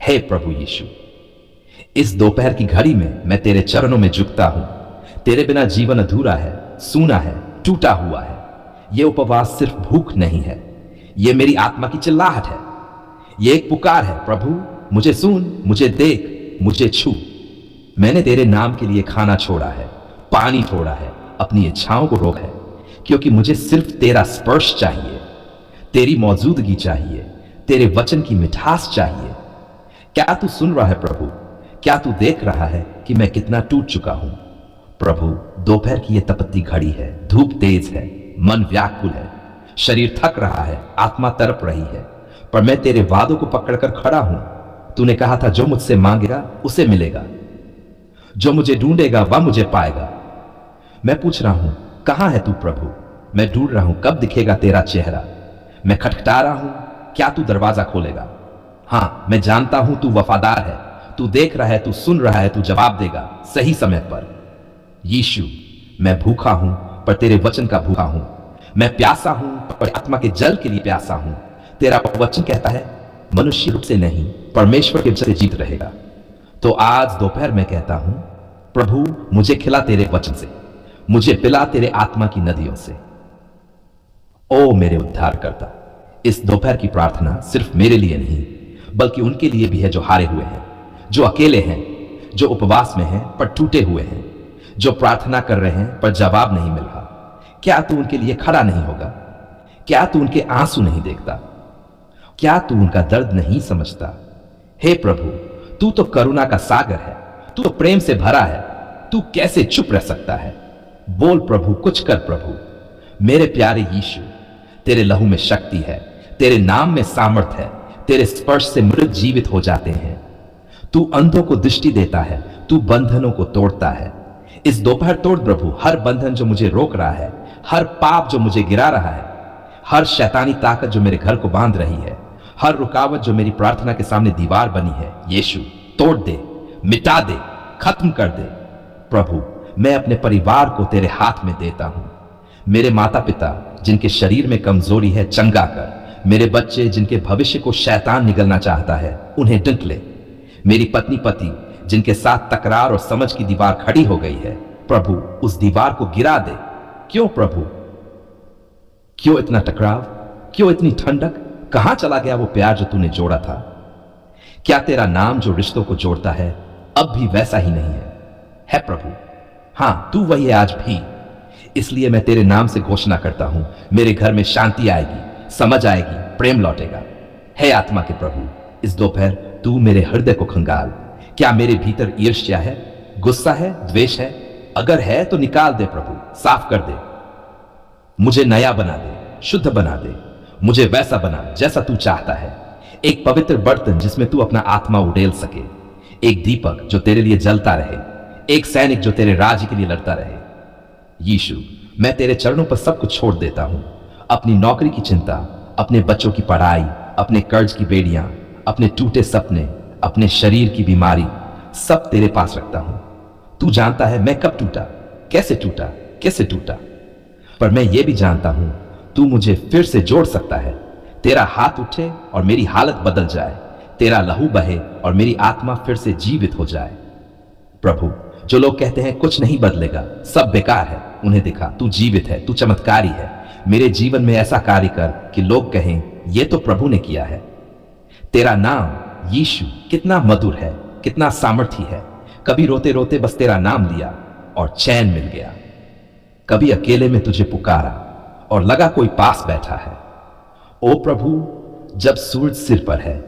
हे प्रभु यीशु, इस दोपहर की घड़ी में मैं तेरे चरणों में झुकता हूं। तेरे बिना जीवन अधूरा है, सूना है, टूटा हुआ है। यह उपवास सिर्फ भूख नहीं है, यह मेरी आत्मा की चिल्लाहट है। यह एक पुकार है, प्रभु मुझे सुन, मुझे देख, मुझे छू। मैंने तेरे नाम के लिए खाना छोड़ा है, पानी छोड़ा है, अपनी इच्छाओं को रोका है, क्योंकि मुझे सिर्फ तेरा स्पर्श चाहिए, तेरी मौजूदगी चाहिए, तेरे वचन की मिठास चाहिए। क्या तू सुन रहा है प्रभु? क्या तू देख रहा है कि मैं कितना टूट चुका हूं? प्रभु, दोपहर की यह तपती घड़ी है, धूप तेज है, मन व्याकुल है, शरीर थक रहा है, आत्मा तड़प रही है, पर मैं तेरे वादों को पकड़कर खड़ा हूं। तूने कहा था जो मुझसे मांगेगा उसे मिलेगा, जो मुझे ढूंढेगा वह मुझे पाएगा। मैं पूछ रहा हूं, कहां है तू प्रभु? मैं ढूंढ रहा हूं, कब दिखेगा तेरा चेहरा? मैं खटखटा रहा हूं, क्या तू दरवाजा खोलेगा? हां, मैं जानता हूं तू वफादार है, तू देख रहा है, तू सुन रहा है, तू जवाब देगा सही समय पर। यीशु, मैं भूखा हूं पर तेरे वचन का भूखा हूं। मैं प्यासा हूं पर आत्मा के जल के लिए प्यासा हूं। तेरा वचन कहता है मनुष्य रूप से नहीं, परमेश्वर के जल से जीत रहेगा। तो आज दोपहर में कहता हूं, प्रभु मुझे खिला तेरे वचन से, मुझे पिला तेरे आत्मा की नदियों से। ओ मेरे उद्धारकर्ता, इस दोपहर की प्रार्थना सिर्फ मेरे लिए नहीं बल्कि उनके लिए भी है जो हारे हुए हैं, जो अकेले हैं, जो उपवास में हैं पर टूटे हुए हैं, जो प्रार्थना कर रहे हैं पर जवाब नहीं मिल रहा। क्या तू उनके लिए खड़ा नहीं होगा? क्या तू उनके आंसू नहीं देखता? क्या तू उनका दर्द नहीं समझता? हे प्रभु, तू तो करुणा का सागर है, तू तो प्रेम से भरा है, तू कैसे चुप रह सकता है? बोल प्रभु, कुछ कर प्रभु। मेरे प्यारे यीशु, तेरे लहू में शक्ति है, तेरे नाम में सामर्थ है, तेरे स्पर्श से मृत जीवित हो जाते हैं। तू अंधों को दृष्टि देता है, तू बंधनों को तोड़ता है। इस दोपहर तोड़ प्रभु हर बंधन जो मुझे रोक रहा है, हर पाप जो मुझे गिरा रहा है, हर शैतानी ताकत जो मेरे घर को बांध रही है, हर रुकावट जो मेरी प्रार्थना के सामने दीवार बनी है। यीशु, तोड़ दे, मिटा दे, खत्म कर दे। प्रभु, मैं अपने परिवार को तेरे हाथ में देता हूं। मेरे माता पिता जिनके शरीर में कमजोरी है, चंगा कर। मेरे बच्चे जिनके भविष्य को शैतान निगलना चाहता है, उन्हें डंक ले। मेरी पत्नी पति जिनके साथ तकरार और समझ की दीवार खड़ी हो गई है, प्रभु उस दीवार को गिरा दे। क्यों प्रभु? क्यों इतना टकराव? क्यों इतनी ठंडक? कहां चला गया वो प्यार जो तूने जोड़ा था? क्या तेरा नाम जो रिश्तों को जोड़ता है अब भी वैसा ही नहीं है प्रभु? हां, तू वही है आज भी। इसलिए मैं तेरे नाम से घोषणा करता हूं, मेरे घर में शांति आएगी, समझ आएगी, प्रेम लौटेगा। हे आत्मा के प्रभु, इस दोपहर तू मेरे हृदय को खंगाल। क्या मेरे भीतर ईर्ष्या है, गुस्सा है, द्वेष है? अगर है तो निकाल दे प्रभु, साफ कर दे। मुझे नया बना दे, शुद्ध बना दे। मुझे वैसा बना जैसा तू चाहता है। एक पवित्र बर्तन जिसमें तू अपना आत्मा उड़ेल सके, एक दीपक जो तेरे लिए जलता रहे, एक सैनिक जो तेरे राज्य के लिए लड़ता रहे। यीशु, मैं तेरे चरणों पर सब कुछ छोड़ देता हूं। अपनी नौकरी की चिंता, अपने बच्चों की पढ़ाई, अपने कर्ज की बेड़ियां, अपने टूटे सपने, अपने शरीर की बीमारी, सब तेरे पास रखता हूं। तू जानता है मैं कब टूटा, कैसे टूटा, कैसे टूटा। पर मैं ये भी जानता हूं तू मुझे फिर से जोड़ सकता है। तेरा हाथ उठे और मेरी हालत बदल जाए, तेरा लहू बहे और मेरी आत्मा फिर से जीवित हो जाए। प्रभु, जो लोग कहते हैं कुछ नहीं बदलेगा, सब बेकार है, उन्हें दिखा तू जीवित है, तू चमत्कारी है। मेरे जीवन में ऐसा कार्य कर कि लोग कहें यह तो प्रभु ने किया है। तेरा नाम यीशु कितना मधुर है, कितना सामर्थी है। कभी रोते रोते बस तेरा नाम लिया और चैन मिल गया। कभी अकेले में तुझे पुकारा और लगा कोई पास बैठा है। ओ प्रभु, जब सूरज सिर पर है,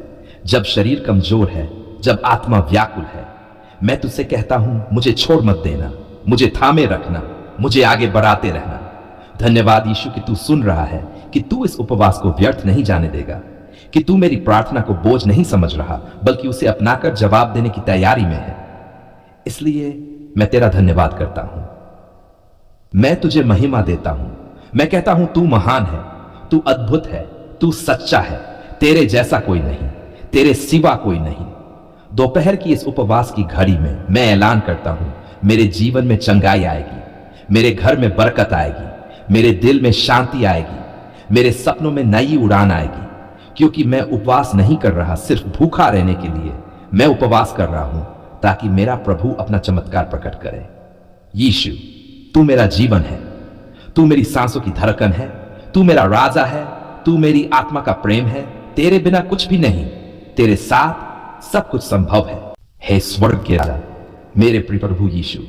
जब शरीर कमजोर है, जब आत्मा व्याकुल है, मैं तुझसे कहता हूं मुझे छोड़ मत देना, मुझे थामे रखना, मुझे आगे बढ़ाते रहना। धन्यवाद यीशु कि तू सुन रहा है, कि तू इस उपवास को व्यर्थ नहीं जाने देगा, कि तू मेरी प्रार्थना को बोझ नहीं समझ रहा बल्कि उसे अपनाकर जवाब देने की तैयारी में है। इसलिए मैं तेरा धन्यवाद करता हूं, मैं तुझे महिमा देता हूं। मैं कहता हूं तू महान है, तू अद्भुत है, तू सच्चा है। तेरे जैसा कोई नहीं, तेरे सिवा कोई नहीं। दोपहर की इस उपवास की घड़ी में मैं ऐलान करता हूं, मेरे जीवन में चंगाई आएगी, मेरे घर में बरकत आएगी, मेरे दिल में शांति आएगी, मेरे सपनों में नई उड़ान आएगी। क्योंकि मैं उपवास नहीं कर रहा सिर्फ भूखा रहने के लिए, मैं उपवास कर रहा हूं ताकि मेरा प्रभु अपना चमत्कार प्रकट करे। यीशु, तू मेरा जीवन है, तू मेरी सांसों की धड़कन है, तू मेरा राजा है, तू मेरी आत्मा का प्रेम है। तेरे बिना कुछ भी नहीं, तेरे साथ सब कुछ संभव है। हे स्वर्ग के राजा, मेरे प्रिय प्रभु यीशु,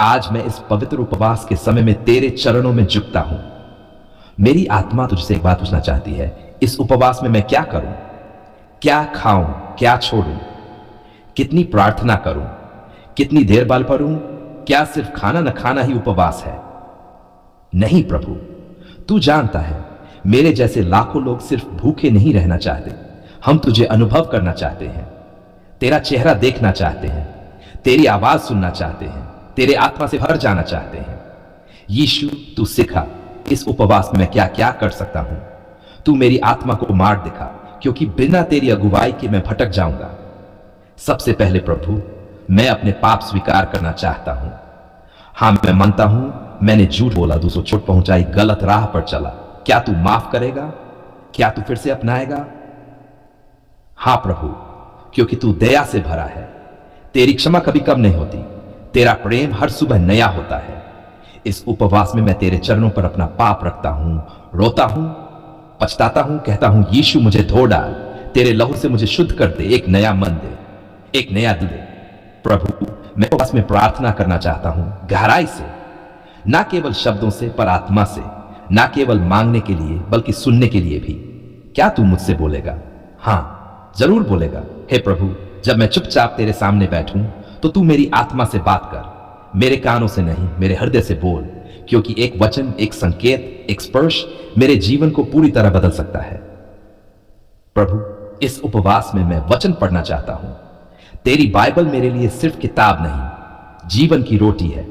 आज मैं इस पवित्र उपवास के समय में तेरे चरणों में झुकता हूं। मेरी आत्मा तुझसे एक बात पूछना चाहती है, इस उपवास में मैं क्या करूं? क्या खाऊं, क्या छोड़ूं? कितनी प्रार्थना करूं? कितनी देर बाल पढ़ूं? क्या सिर्फ खाना न खाना ही उपवास है? नहीं प्रभु, तू जानता है मेरे जैसे लाखों लोग सिर्फ भूखे नहीं रहना चाहते। हम तुझे अनुभव करना चाहते हैं, तेरा चेहरा देखना चाहते हैं, तेरी आवाज सुनना चाहते हैं, तेरे आत्मा से भर जाना चाहते हैं। यीशु, तू सिखा इस उपवास में मैं क्या क्या कर सकता हूं। तू मेरी आत्मा को मार दिखा, क्योंकि बिना तेरी अगुवाई के मैं भटक जाऊंगा। सबसे पहले प्रभु, मैं अपने पाप स्वीकार करना चाहता हूं। हां, मैं मानता हूं मैंने झूठ बोला, दूसरों चोट पहुंचाई, गलत राह पर चला। क्या तू माफ करेगा? क्या तू फिर से अपनाएगा? हां प्रभु, क्योंकि तू दया से भरा है। तेरी क्षमा कभी कम नहीं होती, तेरा प्रेम हर सुबह नया होता है। इस उपवास में मैं तेरे चरणों पर अपना पाप रखता हूं, रोता हूं, पछताता हूं, कहता हूं यीशु मुझे धो डाल, तेरे लहू से मुझे शुद्ध कर दे, एक नया मन दे, एक नया दिल दे। प्रभु, मैं उपवास में प्रार्थना करना चाहता हूं गहराई से, ना केवल शब्दों से पर आत्मा से, ना केवल मांगने के लिए बल्कि सुनने के लिए भी। क्या तू मुझसे बोलेगा? हां, जरूर बोलेगा। हे प्रभु, जब मैं चुपचाप तेरे सामने बैठूं तो तू मेरी आत्मा से बात कर, मेरे कानों से नहीं, मेरे हृदय से बोल, क्योंकि एक वचन, एक संकेत, एक स्पर्श मेरे जीवन को पूरी तरह बदल सकता है। प्रभु, इस उपवास में मैं वचन पढ़ना चाहता हूं। तेरी बाइबल मेरे लिए सिर्फ किताब नहीं, जीवन की रोटी है।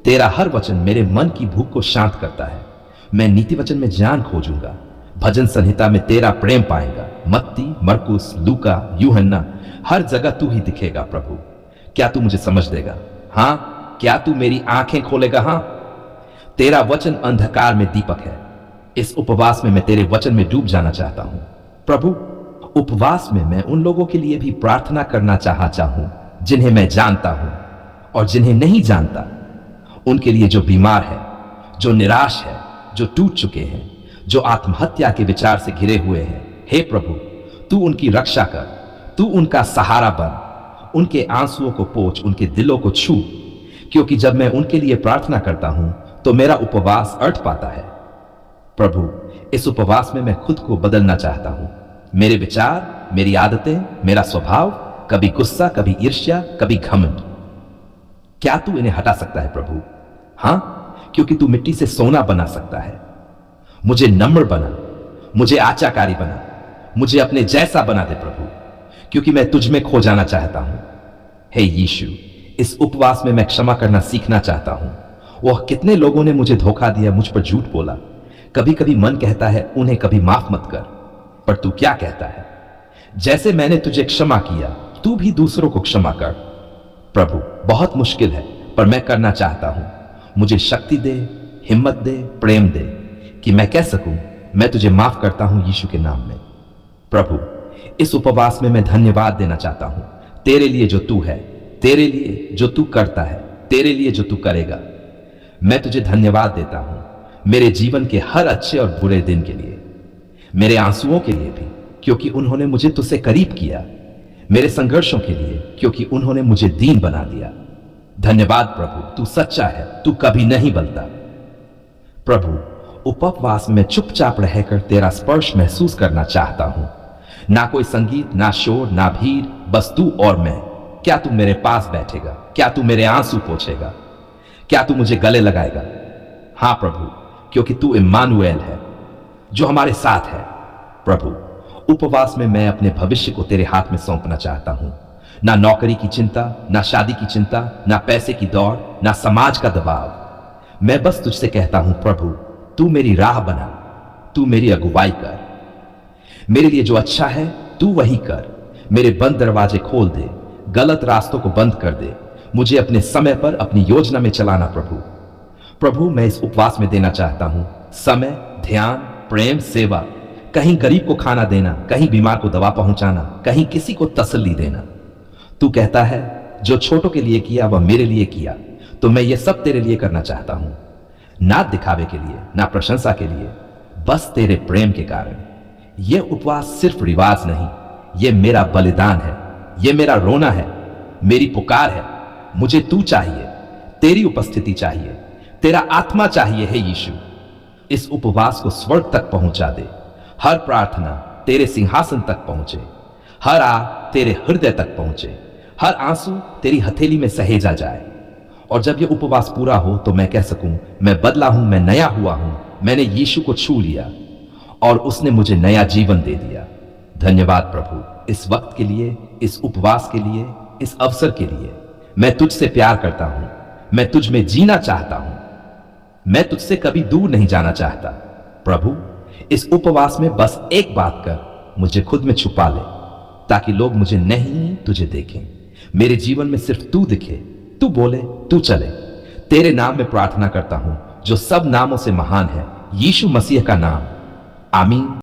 तेरा हर वचन मेरे मन की भूख को शांत करता है। मैं नीति वचन में ज्ञान खोजूंगा, भजन संहिता में तेरा प्रेम पाएगा। मत्ती, मरकुस, लूका, यूहन्ना, हर जगह तू ही दिखेगा। प्रभु, क्या तू मुझे समझ देगा? हां, क्या तू मेरी आंखें खोलेगा? हां, तेरा वचन अंधकार में दीपक है। इस उपवास में मैं तेरे वचन में डूब जाना चाहता हूं। प्रभु, उपवास में मैं उन लोगों के लिए भी प्रार्थना करना चाहता हूं जिन्हें मैं जानता हूं और जिन्हें नहीं जानता। उनके लिए जो बीमार है, जो निराश है, जो टूट चुके हैं, जो आत्महत्या के विचार से घिरे हुए हैं। हे प्रभु, तू उनकी रक्षा कर, तू उनका सहारा बन, उनके आंसुओं को पोंछ, उनके दिलों को छू, क्योंकि जब मैं उनके लिए प्रार्थना करता हूं तो मेरा उपवास अर्थ पाता है। प्रभु, इस उपवास में मैं खुद को बदलना चाहता हूं। मेरे विचार, मेरी आदतें, मेरा स्वभाव, कभी गुस्सा, कभी ईर्ष्या, कभी घमंड, क्या तू इन्हें हटा सकता है प्रभु? हां, क्योंकि तू मिट्टी से सोना बना सकता है। मुझे नम्र बना, मुझे आज्ञाकारी बना, मुझे अपने जैसा बना दे प्रभु, क्योंकि मैं तुझ में खो जाना चाहता हूं। हे यीशु, इस उपवास में मैं क्षमा करना सीखना चाहता हूं। वह कितने लोगों ने मुझे धोखा दिया, मुझ पर झूठ बोला। कभी कभी मन कहता है उन्हें कभी माफ मत कर, पर तू क्या कहता है? जैसे मैंने तुझे क्षमा किया, तू भी दूसरों को क्षमा कर। प्रभु, बहुत मुश्किल है पर मैं करना चाहता हूं। मुझे शक्ति दे, हिम्मत दे, प्रेम दे कि मैं कह सकूं मैं तुझे माफ करता हूं यीशु के नाम में। प्रभु, इस उपवास में मैं धन्यवाद देना चाहता हूं तेरे लिए जो तू है, तेरे लिए जो तू करता है, तेरे लिए जो तू करेगा। मैं तुझे धन्यवाद देता हूं मेरे जीवन के हर अच्छे और बुरे दिन के लिए, मेरे आंसुओं के लिए भी, क्योंकि उन्होंने मुझे तुझसे करीब किया, मेरे संघर्षों के लिए, क्योंकि उन्होंने मुझे दीन बना दिया। धन्यवाद प्रभु, तू सच्चा है, तू कभी नहीं बदलता। प्रभु, उपवास में चुपचाप रहकर तेरा स्पर्श महसूस करना चाहता हूं। ना कोई संगीत, ना शोर, ना भीड़, बस तू और मैं। क्या तू मेरे पास बैठेगा? क्या तू मेरे आंसू पोंछेगा? क्या तू मुझे गले लगाएगा? हां प्रभु, क्योंकि तू इम्मानुएल है, जो हमारे साथ है। प्रभु, उपवास में मैं अपने भविष्य को तेरे हाथ में सौंपना चाहता हूं। ना नौकरी की चिंता, ना शादी की चिंता, ना पैसे की दौड़, ना समाज का दबाव। मैं बस तुझसे कहता हूं प्रभु, तू मेरी राह बना, तू मेरी अगुवाई कर। मेरे लिए जो अच्छा है तू वही कर। मेरे बंद दरवाजे खोल दे, गलत रास्तों को बंद कर दे। मुझे अपने समय पर अपनी योजना में चलाना प्रभु। प्रभु, मैं इस उपवास में देना चाहता हूं समय, ध्यान, प्रेम, सेवा। कहीं गरीब को खाना देना, कहीं बीमार को दवा पहुंचाना, कहीं किसी को तसल्ली देना। तू कहता है जो छोटों के लिए किया वह मेरे लिए किया, तो मैं ये सब तेरे लिए करना चाहता हूं, ना दिखावे के लिए ना प्रशंसा के लिए, बस तेरे प्रेम के कारण। यह उपवास सिर्फ रिवाज नहीं, यह मेरा बलिदान है, यह मेरा रोना है, मेरी पुकार है। मुझे तू चाहिए, तेरी उपस्थिति चाहिए, तेरा आत्मा चाहिए है यीशु। इस उपवास को स्वर्ग तक पहुंचा दे, हर प्रार्थना तेरे सिंहासन तक पहुंचे, हर आ तेरे हृदय तक पहुंचे, हर आंसू तेरी हथेली में सहेजा जाए। और जब यह उपवास पूरा हो तो मैं कह सकूं, मैं बदला हूं, मैं नया हुआ हूं, मैंने यीशु को छू लिया और उसने मुझे नया जीवन दे दिया। धन्यवाद प्रभु, इस वक्त के लिए, इस उपवास के लिए, इस अवसर के लिए। मैं तुझसे प्यार करता हूं, मैं तुझ में जीना चाहता हूं, मैं तुझसे कभी दूर नहीं जाना चाहता। प्रभु, इस उपवास में बस एक बात कर, मुझे खुद में छुपा ले, ताकि लोग मुझे नहीं तुझे देखें, मेरे जीवन में सिर्फ तू दिखे, तू बोले, तू चले। तेरे नाम में प्रार्थना करता हूं जो सब नामों से महान है, यीशु मसीह का नाम। आमीन।